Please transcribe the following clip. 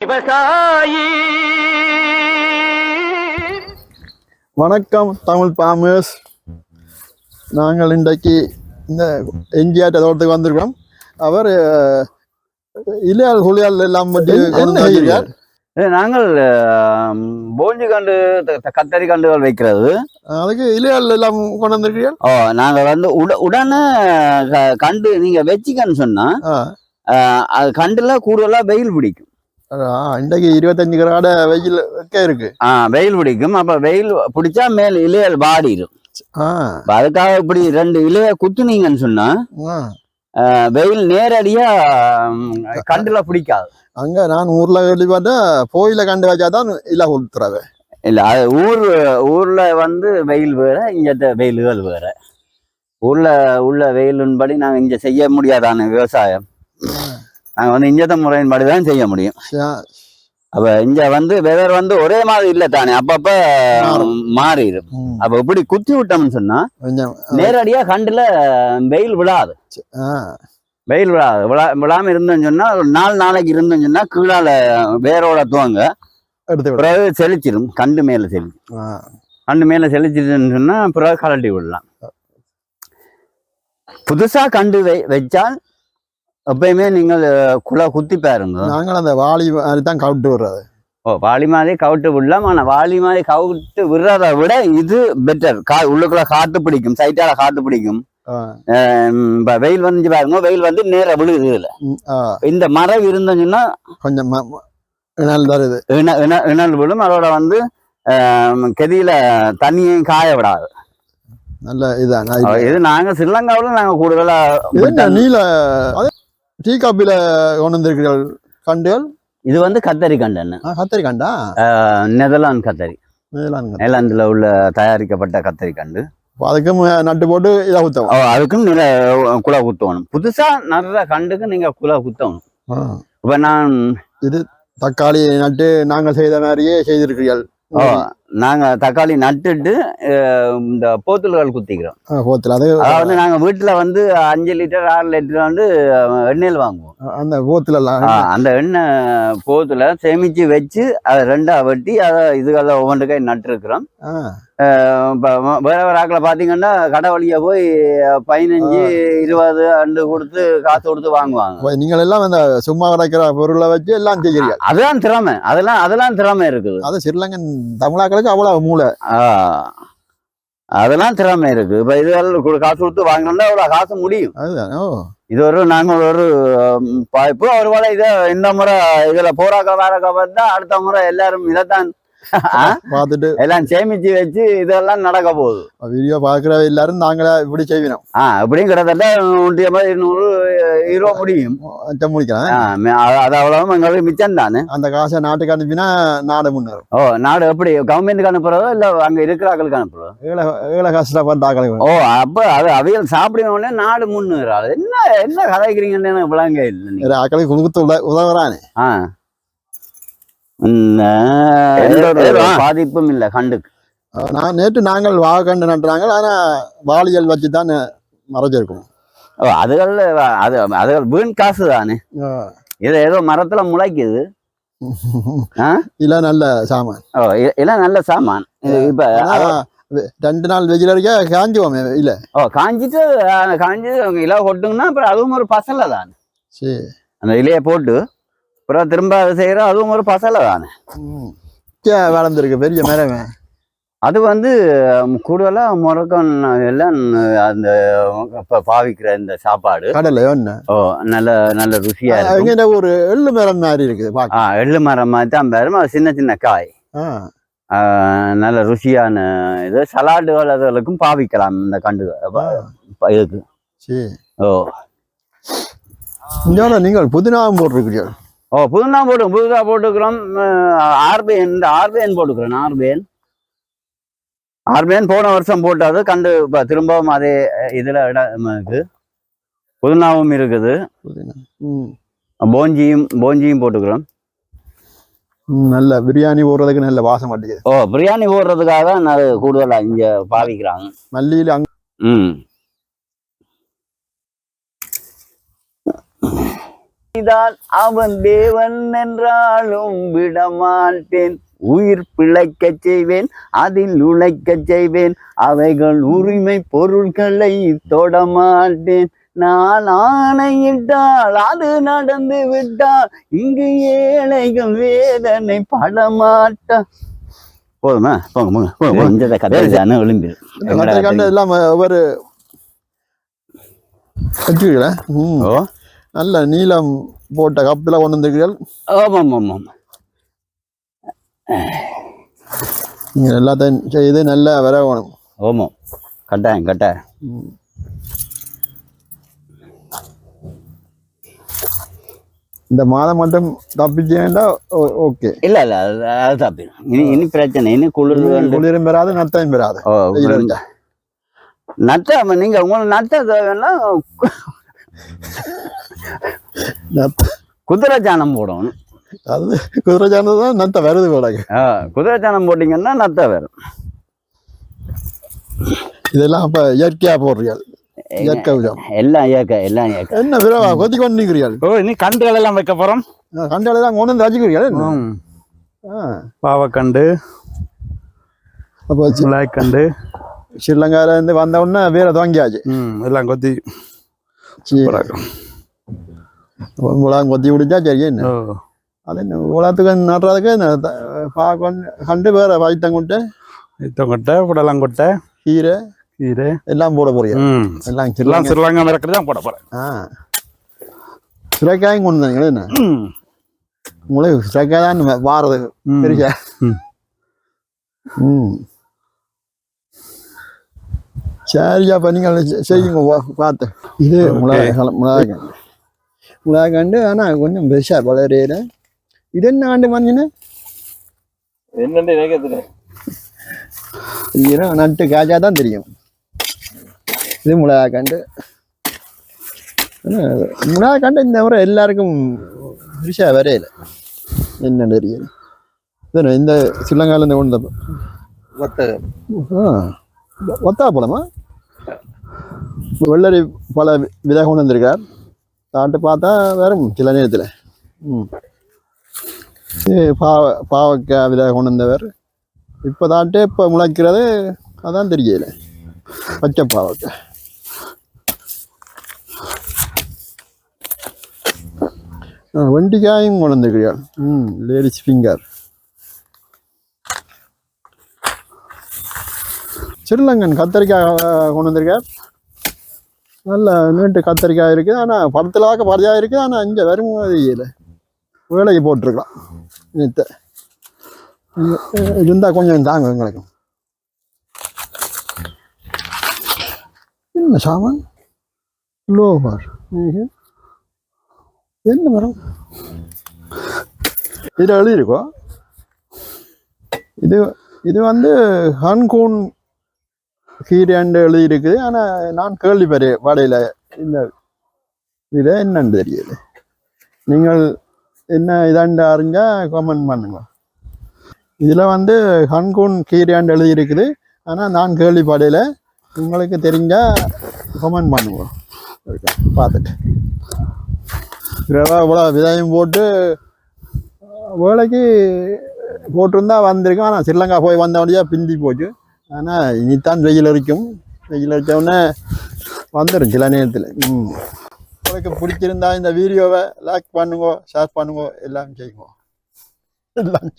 விவசாயி. வணக்கம் தமிழ் பாமர்ஸ். நாங்கள் இன்றைக்கு இந்த எம்ஜிஆர் தோட்டத்துக்கு வந்திருக்கிறோம். அவர் இலையால் குளியால் எல்லாம் பற்றி என்ன செய்கிறார்? நாங்கள் போஞ்சி கண்டு கத்தரி கண்டுகள் வைக்கிறது. அதுக்கு இலையால் எல்லாம் கொண்டு வந்திருக்கிறீர்கள். நாங்கள் வந்து உடனே கண்டு நீங்க வச்சிக்கன்னு சொன்னா அது கண்டுல கூடுதலா வெயில் பிடிக்கும். இன்றைக்கு 25 கிராட வெயில் வைக்க இருக்கு. வெயில் பிடிக்கும். அப்ப வெயில் பிடிச்சா மேல் இலையல் வாடிடும். அதுக்காக இப்படி 2 இலைய குத்துனீங்கன்னு சொன்னா வெயில் நேரடியா கண்டுல பிடிக்காது. அங்க நான் ஊர்ல கேள்வி பார்த்தா கோயில கண்டு வச்சாதான் இல்ல கொடுத்துறவே இல்ல. அது ஊர்ல வந்து வெயில் வேற, இங்க வெயில்கள் வேற. உள்ள வெயிலின்படி நாங்க இங்க செய்ய முடியாதான விவசாயம். நாங்க வந்து இஞ்சத்த முறையின்படி தான் செய்ய முடியும். அப்ப இங்க வந்து வெதர் வந்து ஒரே மாதிரி இல்ல தானே, அப்பப்ப மாறிடும். அப்ப இப்படி குத்தி விட்டோம்னு சொன்னா நேரடியா கண்டுல வெயில் விழாது. வெயில் விழாம இருந்தோம்னு சொன்னா ஒரு 4 நாளைக்கு இருந்தோம்னு சொன்னா கீழால வேரோட துவங்க பிறகு செழிச்சிடும். கண்டு மேல செழிச்சிருன்னு சொன்னா பிறகு கலட்டி விடலாம். புதுசா கண்டு வச்சால் எப்பயுமே நீங்கள் குலை குத்தி பாருங்க. நாங்கள் அந்த வாளி மாதிரி தான் கவுட்டு விடுறது. வாளி மாதிரி கவுட்டு விடலாம். ஆனா வாளி மாதிரி கவுட்டு விடுறதை விட இது பெட்டர். உள்ளுக்குள்ள காத்து பிடிக்கும், சைட்டால காத்து பிடிக்கும். வெயில் வந்து பாருங்க, வெயில் வந்து நேர விழுகுது. இதுல இந்த மரம் இருந்துச்சுன்னா கொஞ்சம் வருது, இணல் விழும். அதோட வந்து கெதியில தண்ணியையும் காய விடாது. நல்ல இதான் இது. நாங்க ஸ்ரீலங்காவில நாங்க கூடுதலா நீல டீ காப்பில கொண்டு வந்திருக்கிறீர்கள் கண்டுகள். இது வந்து கத்தரி கண்டு. கத்தரி கண்டா? நெதர்லாந்து கத்தரி. நெதர்லாந்துல உள்ள தயாரிக்கப்பட்ட கத்தரி கண்டு. அதுக்கும் நட்டு போட்டு இதை குத்தணும். அதுக்கும் குலை குத்தணும். புதுசா நடுற கண்டுக்கு நீங்க குலை குத்தணும். இப்ப நான் இது தக்காளி நட்டு நாங்கள் செய்த மாதிரியே செய்திருக்கிறீர்கள். நாங்க தக்காளி நட்டுட்டு இந்த போத்துல்கள் குத்திக்கிறோம். அதாவது நாங்க வீட்டுல வந்து 5 லிட்டர் 6 லிட்டர் வந்து எண்ணெயில் வாங்குவோம். அந்த போத்துல அந்த எண்ணெய் போத்துல சேமிச்சு வச்சு அதை 2ஆ வெட்டி அதை இதுக்கெல்லாம் ஒவ்வொன்றுக்கை நட்டு இருக்கிறோம். வேற ஆக்களை பாத்தீங்கன்னா கடை வழியா போய் 15 20 அண்டு கொடுத்து காசு கொடுத்து வாங்குவாங்க. நீங்கள் எல்லாம் அந்த சும்மா கிடைக்கிற பொருளை வச்சு எல்லாம் செய்கிறீங்க. அதுதான் திறமை. அதெல்லாம் திறமை இருக்குது. அது ஸ்ரீலங்கன் தமிழாக்களுக்கு அவ்வளவு மூளை. அதெல்லாம் திறமை இருக்கு. இப்ப இது காசு கொடுத்து வாங்கினோம்னா அவ்வளவு காசு முடியும். இது நாங்கள் ஒரு வாய்ப்பு. ஒரு வேளை இந்த முறை இதுல போராக்க வேறக்க பார்த்தா அடுத்த முறை எல்லாரும் இதைத்தான் பார்த்துட்டு எல்லாம் சேமிச்சு வச்சு இதெல்லாம் நடக்க போகுது. வீடியோ பாக்குற எல்லாரும் நாங்களே இப்படி செய்வோம். இப்படியும் கிட்டத்தட்ட 150-200 யூரோ முடியும். முடிக்கலாம். அது அவ்வளவு எங்களுக்கு மிச்சம் தானே. அந்த காசை நாட்டுக்கு அனுப்பினா நாடு முன்னேறும். நாடு எப்படி கவர்மெண்ட்டுக்கு அனுப்புறதோ இல்ல அங்க இருக்கிற ஆக்களுக்கு அனுப்புறதோ? ஏழை கஷ்டப்பட்ட ஆக்களுக்கு. அப்ப அது அவைகள் சாப்பிடுவோடனே நாடு முன்னேறாது. என்ன கதைக்கிறீங்கன்னு விளங்க இல்லை. ஆக்களுக்கு கொடுத்து உதவுறானே. பாதிப்பும் இல்ல கண்டுக்கு. நேற்று நாங்கள் வாகண்டு நட்டுறாங்க. ஆனா வாளியல் வச்சுதான் மறைஞ்சிருக்கும். அதுகள் வீண் காசு தானே. இது ஏதோ மரத்துல முளைக்குது. இல்ல நல்ல சாமான். இல்ல நல்ல சாமான். இப்ப 2 நாள் வெயில் அடிக்க காஞ்சுவோமே. இல்ல காஞ்சிட்டு இலை கொட்டுங்கன்னா அப்புறம் அதுவும் ஒரு பசலை தானே. அந்த இலைய போட்டு அப்புறம் திரும்ப அதை செய்யறோம். அதுவும் ஒரு பசலை தானே. வளர்ந்துருக்கு பெரிய மரமே. அது வந்து கூடுதலா முறக்கம் எல்லாம் அந்த பாவிக்கிற இந்த சாப்பாடு கடலை நல்ல நல்ல ருசியா இருக்கு. ஒரு எள்ளு மரம் மாதிரி இருக்குது. எள்ளு மரம் மாதிரி தான் பேரும். அது சின்ன சின்ன காய். நல்ல ருசியான இது. சலாடுகள் அதுகளுக்கும் பாவிக்கலாம் இந்த கண்டுகள் இதுக்கு. நீங்கள் புதினாவும் போட்டிருக்கிறீர்கள். புதினா போட்டுக்கிறோம். ஆர்பிஎன் போட்டுக்கிறோம். ஆர்பிஎன் போன வருஷம் போட்டாது கண்டு திரும்பவும் அதே இதுல இருக்கு. புதினாவும் இருக்குது. போஞ்சியும் போட்டுக்கிறோம். நல்ல பிரியாணி போடுறதுக்கு நல்ல வாசம் அடிக்குது. பிரியாணி போடுறதுக்காக தான் அது கூடுதலா இங்க பாவிக்கிறாங்க. மல்லியில இதால் அவன் தேவன் என்றாலும் விடமாட்டேன். உயிர் பிழைக்கச் செய்வேன், அதில் உழைக்கச் செய்வேன். அவைகள் உரிமை பொருட்களை தொடமாட்டேன். நான் ஆணையிட்டால் அது நடந்து விட்டால் இங்கு ஏழைகள் வேதனை படமாட்டா. போதுமா? போங்க போங்க. இந்த கதை விளிம்பு எல்லாம் ஒரு நல்ல நீளம் போட்ட கப்பில கொண்டு வந்துருக்கிறீர்கள். ஆமாம் ஆமாம். நீங்க எல்லாத்தையும் செய்து நல்லா வர வேணும். ஆமாம், கட்டாயம் கட்டாயம். இந்த மாதம் மட்டும் தப்பிச்சேன்டா ஓகே. இல்ல இல்ல அது தப்பிடும். இனி பிரச்சனை. இனி குளிரும் பெறாது, நத்தையும் பெறாது. நத்த நீங்க உங்களுக்கு நத்த தேவைன்னா குதிரை சாணம் போடணும். அது குதிரை சாணம் தான் நத்த வருது போல. குதிரை சாணம் போட்டீங்கன்னா நத்த வரும். இதெல்லாம் அப்ப இயற்கையா போடுறீர்கள்? இயற்கை எல்லாம் எல்லாம் என்ன விரவா கொத்தி கொண்டு நிற்கிறீர்கள்? இனி கண்டுகள் எல்லாம் வைக்க போறோம். கண்டுகள் எல்லாம் கொண்டு வந்து வச்சுக்கிறீர்கள். பாவக்கண்டு, கண்டு ஸ்ரீலங்கால இருந்து வந்த உடனே வேற துவங்கியாச்சு. எல்லாம் கொத்தி உலகம் கொத்தி விடுச்சா சரி. என்ன அது என்ன உலகத்துக்கு நடுறதுக்கு கண்டு வேற வைத்தங்கொட்டை, கொட்டை, புடலங்கொட்டை, கீரை கீரை எல்லாம் போட போறீங்க. எல்லாம் சிறுலங்கா மிளகு தான் போட போறேன். சுரைக்காயும் கொண்டு வந்தீங்களே. என்ன உங்களுக்கு சுரைக்காய் தான் வாரது பெரிய. சரியா அப்ப நீங்கள் செய்யுங்க பார்த்து. இது மிளகாய் கண்டு ஆனா கொஞ்சம் பெருசா வளரையில. இது என்ன ஆண்டு வாங்கின நட்டு காய்ச்சா தான் தெரியும். இது மிளகாய் கண்டு. மிளகாய் கண்டு இந்த முறை எல்லாருக்கும் பெருசா வரையில. என்ன தெரியும் இந்த ஸ்ரீலங்கால இருந்து கொண்டு ஒத்தா போலமா வெள்ளரி பல விதை கொண்டு வந்திருக்கார். சாப்பிட்டு பார்த்தா வரும் சில நேரத்தில். பாவக்காய் விதை கொண்டு வந்தவர். இப்போ தாட்டு இப்போ முளைக்கிறது அதான் தெரியல. பச்சை பாவக்காய். வெண்டிக்காயும் கொண்டு வந்திருக்கிறார். Ladies finger. ஸ்ரீலங்கன் கத்தரிக்காய் கொண்டு வந்திருக்கார். நல்ல நீட்டு கத்தரிக்காய் இருக்குது. ஆனால் படத்தில் பறஜாக இருக்குது. ஆனால் இங்கே வரும்போது இல்லை, வேலைக்கு போட்டிருக்கலாம். நேற்று இருந்தால் கொஞ்சம் தாங்க எங்களுக்கு. என்ன சாமான் லோபார் என்ன மரம் இது எழுதியிருக்கோம். இது வந்து ஹன்கூன் கீரையாண்டு எழுதியிருக்குது. ஆனால் நான் கேள்விப்பறேன் வாடையில் இந்த இதை என்னன்னு தெரியல. நீங்கள் என்ன இதாண்டு அறிஞ்சால் கமெண்ட் பண்ணுங்க. இதில் வந்து ஹன்கூன் கீரையாண்டு எழுதியிருக்குது. ஆனால் நான் கேள்விப்படையில். உங்களுக்கு தெரிஞ்சால் கமெண்ட் பண்ணுங்க. பார்த்துட்டு இவ்வளோ விதையும் போட்டு வேலைக்கு போட்டிருந்தா வந்திருக்கோம். ஆனால் ஸ்ரீலங்கா போய் வந்த வழியாக பிந்தி போச்சு. ஆனால் இனித்தான் வெயில் இருக்கும். வெயில் அடித்தோடனே வந்துடும் சில நேரத்தில். உங்களுக்கு பிடிச்சிருந்தா இந்த வீடியோவை லைக் பண்ணுங்க, ஷேர் பண்ணுங்க, எல்லாம் செய்யுங்க. எல்லாம்